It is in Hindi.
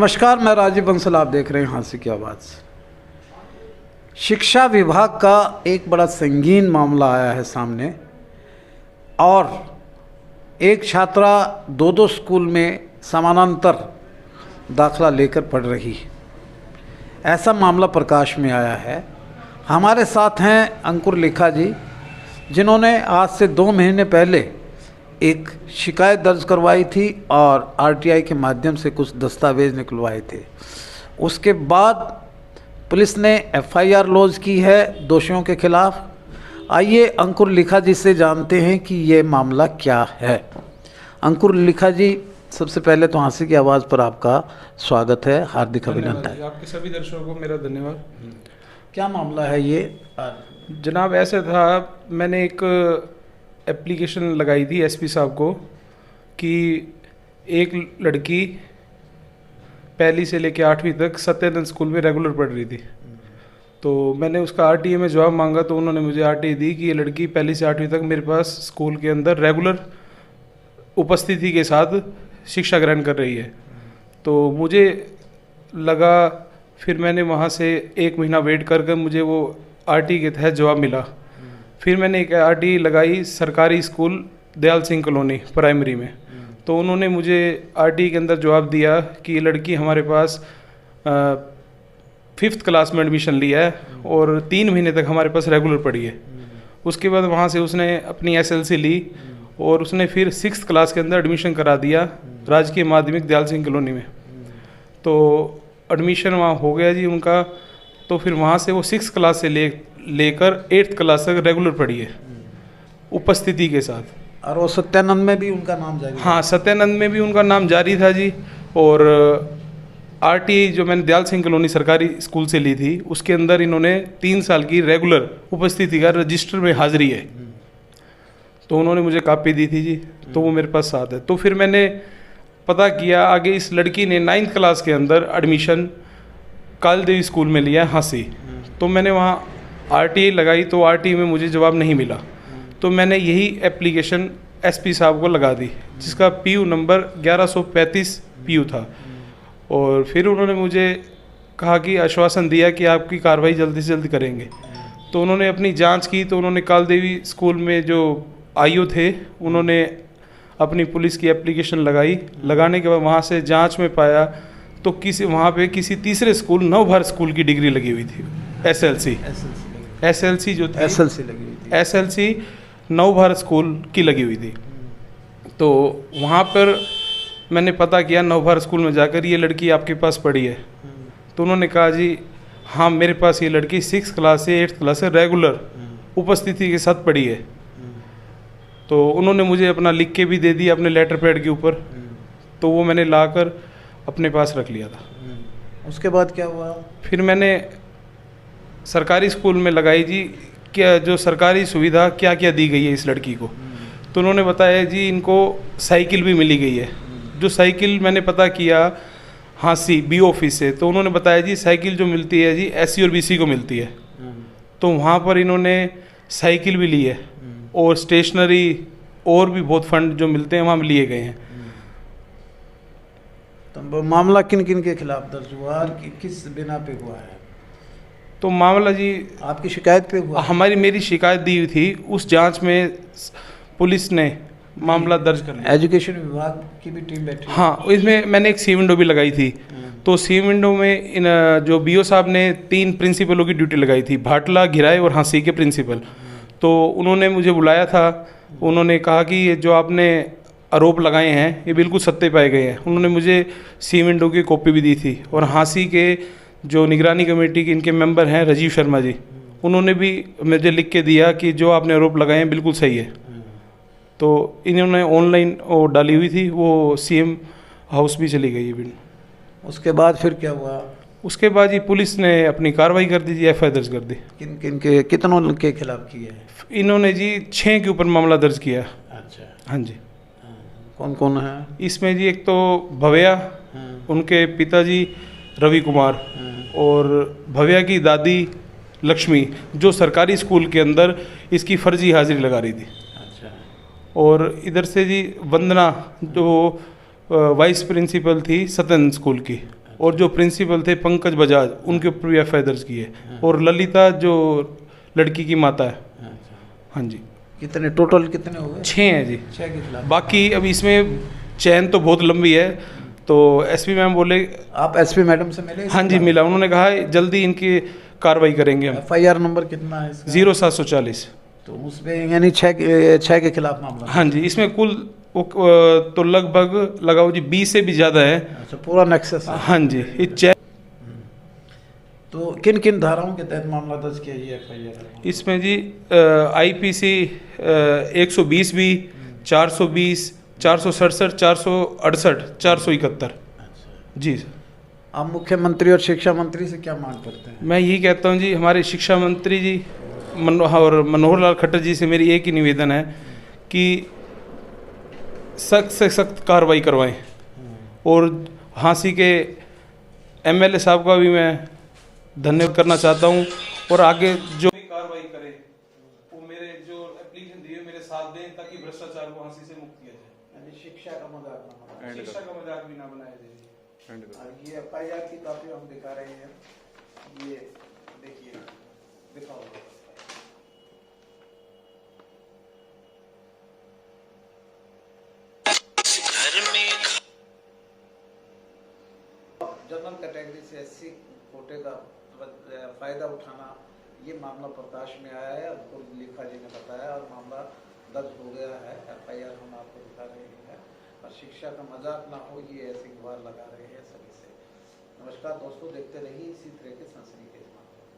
नमस्कार, मैं राजीव बंसल, आप देख रहे हैं हास्य की आवाज़। शिक्षा विभाग का एक बड़ा संगीन मामला आया है सामने और एक छात्रा दो स्कूल में समानांतर दाखला लेकर पढ़ रही है। ऐसा मामला प्रकाश में आया है। हमारे साथ हैं अंकुर लेखा जी, जिन्होंने आज से 2 महीने पहले एक शिकायत दर्ज करवाई थी और आरटीआई के माध्यम से कुछ दस्तावेज निकलवाए थे। उसके बाद पुलिस ने एफआईआर लॉन्च की है दोषियों के खिलाफ। आइए अंकुर लेखा जी से जानते हैं कि ये मामला क्या है। अंकुर लेखा जी, सबसे पहले तो हास्य की आवाज़ पर आपका स्वागत है, हार्दिक अभिनंदन। आपके सभी दर्शकों को मेरा धन्यवाद। क्या मामला है ये? जनाब, ऐसा था, मैंने एक एप्लीकेशन लगाई थी एसपी साहब को कि एक लड़की 1ली से लेकर 8वीं तक सत्यानंद स्कूल में रेगुलर पढ़ रही थी। तो मैंने उसका आरटीए में जवाब मांगा तो उन्होंने मुझे आरटीए दी कि ये लड़की 1ली से 8वीं तक मेरे पास स्कूल के अंदर रेगुलर उपस्थिति के साथ शिक्षा ग्रहण कर रही है। तो मुझे लगा, फिर मैंने वहाँ से 1 महीना वेट कर मुझे वो आरटीए के तहत जवाब मिला। फिर मैंने एक आरटीई लगाई सरकारी school Dayal Singh colony primary में। तो उन्होंने मुझे आरटीई के अंदर जवाब दिया कि ये लड़की हमारे पास 5th क्लास में एडमिशन लिया है और 3 महीने तक हमारे पास रेगुलर पढ़ी है। उसके बाद वहाँ से उसने अपनी एसएलसी ली और उसने फिर 6th क्लास के अंदर एडमिशन करा दिया राजकीय माध्यमिक दयाल सिंह कॉलोनी में। तो एडमिशन वहाँ हो गया जी उनका। तो फिर वहाँ से वो 6th क्लास से लेकर 8th क्लास तक रेगुलर पढ़ी है उपस्थिति के साथ। और वो सत्यानंद में भी उनका नाम जारी? हाँ, सत्यानंद में भी उनका नाम जारी था जी। और आरटीई जो मैंने दयाल सिंह कॉलोनी सरकारी स्कूल से ली थी उसके अंदर इन्होंने 3 साल की रेगुलर उपस्थिति का रजिस्टर में हाजिरी है। तो उन्होंने मुझे कॉपी दी थी जी, तो वो मेरे पास साथ है। तो फिर मैंने पता किया आगे, इस लड़की ने 9th क्लास के अंदर एडमिशन काल देवी स्कूल में लिया हांसी। तो मैंने वहाँ आरटीई लगाई तो आरटीई में मुझे जवाब नहीं मिला। तो मैंने यही एप्लीकेशन एसपी साहब को लगा दी जिसका पीयू नंबर 1135 पीयू था। और फिर उन्होंने मुझे कहा कि आश्वासन दिया कि आपकी कार्रवाई जल्दी से जल्दी करेंगे। तो उन्होंने अपनी जांच की तो उन्होंने काल देवी स्कूल में जो आईओ थे उन्होंने अपनी पुलिस की एप्लीकेशन लगाई। लगाने के बाद वहाँ से जाँच में पाया तो वहाँ पे किसी तीसरे स्कूल नवभारत स्कूल की डिग्री लगी हुई थी, एसएलसी जो थी, एसएलसी लगी हुई थी, एसएलसी नवभारत स्कूल की लगी हुई थी। तो वहाँ पर मैंने पता किया नवभारत स्कूल में जाकर, ये लड़की आपके पास पढ़ी है? तो उन्होंने कहा जी हाँ, मेरे पास ये लड़की 6th क्लास से 8th क्लास से रेगुलर उपस्थिति के साथ पढ़ी है। तो उन्होंने मुझे अपना लिख के भी दे दिया अपने लेटर पैड के ऊपर। तो वो मैंने लाकर अपने पास रख लिया था। उसके बाद क्या हुआ? फिर मैंने सरकारी स्कूल में लगाई जी, क्या जो सरकारी सुविधा क्या क्या दी गई है इस लड़की को। तो उन्होंने बताया जी इनको साइकिल भी मिली गई है। जो साइकिल मैंने पता किया हांसी बीओ ऑफिस से, तो उन्होंने बताया जी साइकिल जो मिलती है जी एससी और बीसी को मिलती है। तो वहाँ पर इन्होंने साइकिल भी ली है और स्टेशनरी और भी बहुत फंड जो मिलते हैं वहाँ लिए गए हैं। तो मामला किन किन के खिलाफ दर्ज हुआ और किस बिना पे हुआ है? तो मामला जी आपकी शिकायत पे हुआ? मेरी शिकायत दी हुई थी, उस जांच में पुलिस ने मामला दर्ज कर लिया। एजुकेशन विभाग की भी टीम बैठी? हाँ, इसमें मैंने एक सी विंडो भी लगाई थी। तो सी विंडो में इन जो बीओ साहब ने 3 प्रिंसिपलों की ड्यूटी लगाई थी, भाटला, घिराए और हांसी के प्रिंसिपल। तो उन्होंने मुझे बुलाया था। उन्होंने कहा कि ये जो आपने आरोप लगाए हैं ये बिल्कुल सत्य पाए गए हैं। उन्होंने मुझे सी विंडो की कॉपी भी दी थी। और हांसी के जो निगरानी कमेटी के इनके मेंबर हैं राजीव शर्मा जी, उन्होंने भी मुझे लिख के दिया कि जो आपने आरोप लगाए हैं बिल्कुल सही है। तो इन्होंने ऑनलाइन वो डाली हुई थी, वो सीएम हाउस भी चली गई है। उसके बाद फिर क्या हुआ? उसके बाद ही पुलिस ने अपनी कार्रवाई कर दी जी, एफआईआर दर्ज कर दी। कितनों के खिलाफ की है? इन्होंने जी 6 के ऊपर मामला दर्ज किया। अच्छा, हाँ जी। कौन कौन है इसमें जी? एक तो भव्या, उनके पिताजी रवि कुमार और भव्या की दादी लक्ष्मी, जो सरकारी स्कूल के अंदर इसकी फर्जी हाजिरी लगा रही थी। अच्छा। और इधर से जी वंदना, जो वाइस प्रिंसिपल थी सत्यन स्कूल की, और जो प्रिंसिपल थे पंकज बजाज, उनके ऊपर भी एफ आई दर्ज की है। और ललिता जो लड़की की माता है। हाँ जी। कितने टोटल कितने हुए? 6 हैं जी। 6 के खिलाफ। बाकी अब इसमें चैन तो बहुत लंबी है, तो एसपी मैम बोले। आप एसपी मैडम से मिले? हाँ जी मिला, उन्होंने कहा है जल्दी इनकी कार्रवाई करेंगे हम। FIR नंबर कितना है इसका? 0740। तो उसमें यानी 6 के खिलाफ मामला? हाँ जी, इसमें कुल तो लगभग लगाओ जी 20 से भी ज़्यादा है। अच्छा, पूरा नेक्सस है। हाँ जी। ये चैन तो किन किन धाराओं के तहत मामला दर्ज किया ये FIR? इसमें जी IPC 120 भी, 420, 467, 468, 471। जी सर। आप मुख्यमंत्री और शिक्षा मंत्री से क्या मांग करते हैं? मैं यही कहता हूँ जी, हमारे शिक्षा मंत्री जी और मनोहर लाल खट्टर जी से मेरी एक ही निवेदन है कि सख्त से सख्त कार्रवाई करवाएं। और हाँसी के MLA साहब का भी मैं धन्यवाद करना चाहता हूँ, और आगे जो भी कार्रवाई करे वो मेरे जो एप्लीकेशन दिए मेरे साथ दें, ताकि भ्रष्टाचार को हाँसी से मुक्त किया जाए। यानी शिक्षा का मजाक ना बनाएं। शिक्षा का मजाक भी ना बनाया जाए। ये FIR की कॉपी हम दिखा रहे हैं, ये देखिए, दिखाओ। जनरल कैटेगरी से SC कोटे का फायदा उठाना, ये मामला प्रकाश में आया है। हमको लिखा जी ने बताया और मामला दर्ज हो गया है। FIR हम आपको दिखा रहे हैं। और शिक्षा का मजाक ना हो, ये ऐसी गुहार लगा रहे हैं सभी से। नमस्कार दोस्तों, देखते रहिए इसी तरह के सनसनीखेज।